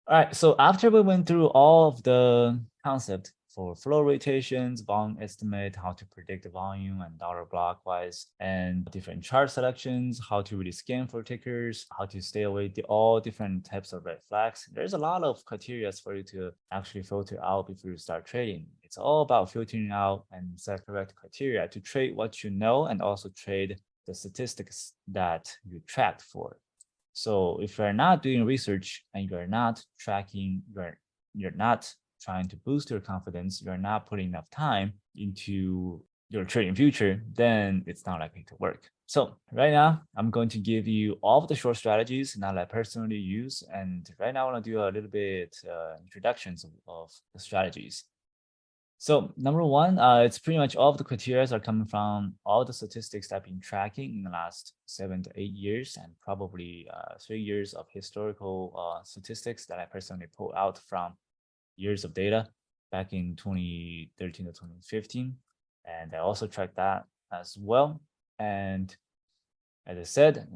All right, so after we went through all of the concept for flow rotations, volume estimate, how to predict the volume and dollar block wise, and different chart selections, how to really scan for tickers, how to stay away the all different types of red flags. There's a lot of criteria for you to actually filter out before you start trading. It's all about filtering out and set correct criteria to trade what you know and also trade the statistics that you tracked for. So if you're not doing research and you're not tracking, you're not trying to boost your confidence, you're not putting enough time into your trading future, then it's not likely to work. So right now, I'm going to give you all of the short strategies that I personally use. And right now, I want to do a little bit introductions of the strategies. So number one, it's pretty much all of the criteria are coming from all the statistics that I've been tracking in the last 7 to 8 years, and probably 3 years of historical statistics that I personally pulled out from years of data back in 2013 to 2015. And I also tracked that as well. And as I said,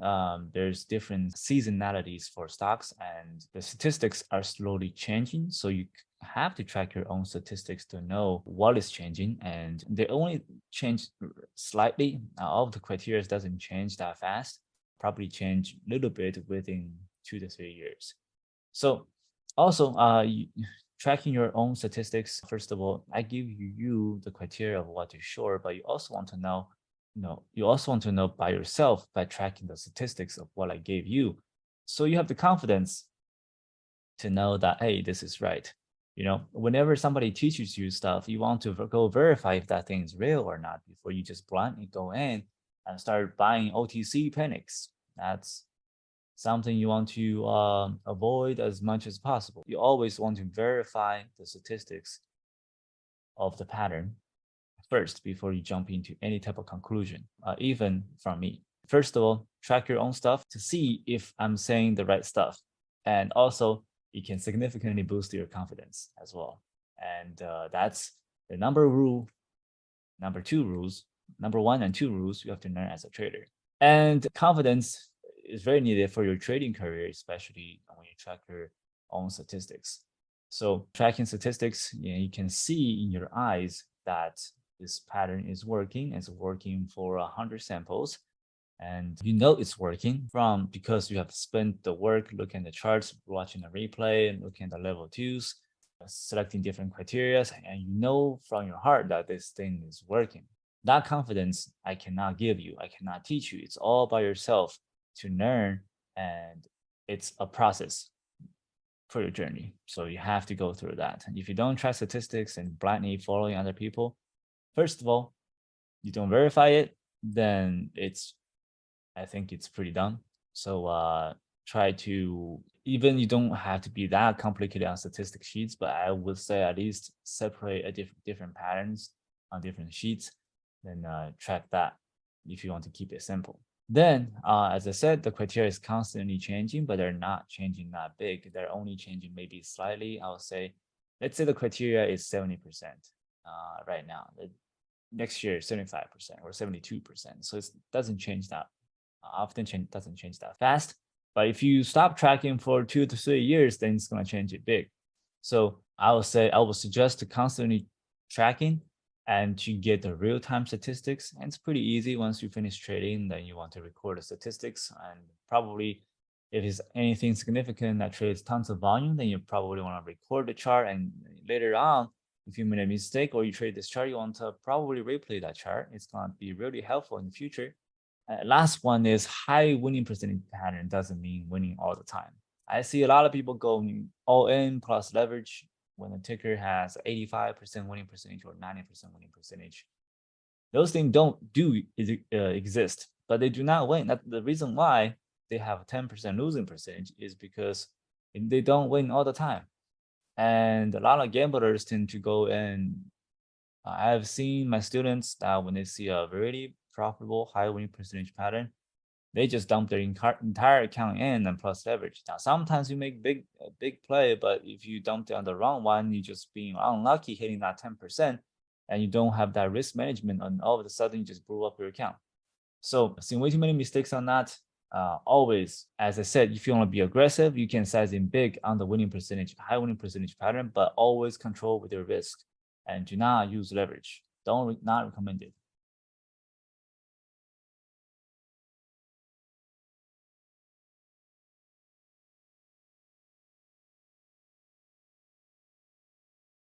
there's different seasonalities for stocks, and the statistics are slowly changing. So you have to track your own statistics to know what is changing, and they only change slightly. All of the criteria doesn't change that fast. Probably change a little bit within 2 to 3 years. So also, tracking your own statistics. First of all, I give you the criteria of what is sure, but you also want to know you also want to know by yourself by tracking the statistics of what I gave you. So you have the confidence to know that, hey, this is right. Whenever somebody teaches you stuff, you want to go verify if that thing is real or not before you just blindly go in and start buying OTC panics. That's something you want to avoid as much as possible. You always want to verify the statistics of the pattern first before you jump into any type of conclusion, even from me. First of all, track your own stuff to see if I'm saying the right stuff. And also, it can significantly boost your confidence as well. And that's the number two rules, number one and two rules you have to learn as a trader. And confidence is very needed for your trading career, especially when you track your own statistics. So tracking statistics, you can see in your eyes that this pattern is working. It's working for 100 samples. And it's working from because you have spent the work looking at the charts, watching the replay, and looking at the level twos, selecting different criteria, and you know from your heart that this thing is working. That confidence I cannot give you. I cannot teach you. It's all by yourself to learn, and it's a process for your journey. So you have to go through that. And if you don't track statistics and blindly following other people, first of all, you don't verify it, then I think it's pretty dumb. So try to, even you don't have to be that complicated on statistic sheets, but I would say at least separate a different patterns on different sheets, then track that if you want to keep it simple. Then, as I said, the criteria is constantly changing, but they're not changing that big. They're only changing maybe slightly. I would say, let's say the criteria is 70% right now. Next year, 75% or 72%. So it doesn't change that doesn't change that fast. But if you stop tracking for 2 to 3 years, then it's going to change it big. So I would suggest to constantly tracking and to get the real-time statistics. And it's pretty easy. Once you finish trading, then you want to record the statistics. And probably if it's anything significant that trades tons of volume, then you probably want to record the chart. And later on, if you made a mistake or you trade this chart, you want to probably replay that chart. It's going to be really helpful in the future. Last one is high winning percentage pattern doesn't mean winning all the time. I see a lot of people going all in plus leverage when the ticker has 85% winning percentage or 90% winning percentage. Those things don't exist, but they do not win. The reason why they have 10% losing percentage is because they don't win all the time. And a lot of gamblers tend to go in. I've seen my students that when they see a really profitable high winning percentage pattern, they just dump their entire account in and plus leverage. Now, sometimes you make a big play, but if you dump it on the wrong one, you just being unlucky hitting that 10%, and you don't have that risk management, and all of a sudden you just blew up your account. So I've seen way too many mistakes on that. Always, as I said, if you want to be aggressive, you can size in big on the winning percentage, high winning percentage pattern, but always control with your risk and do not use leverage. Not recommended.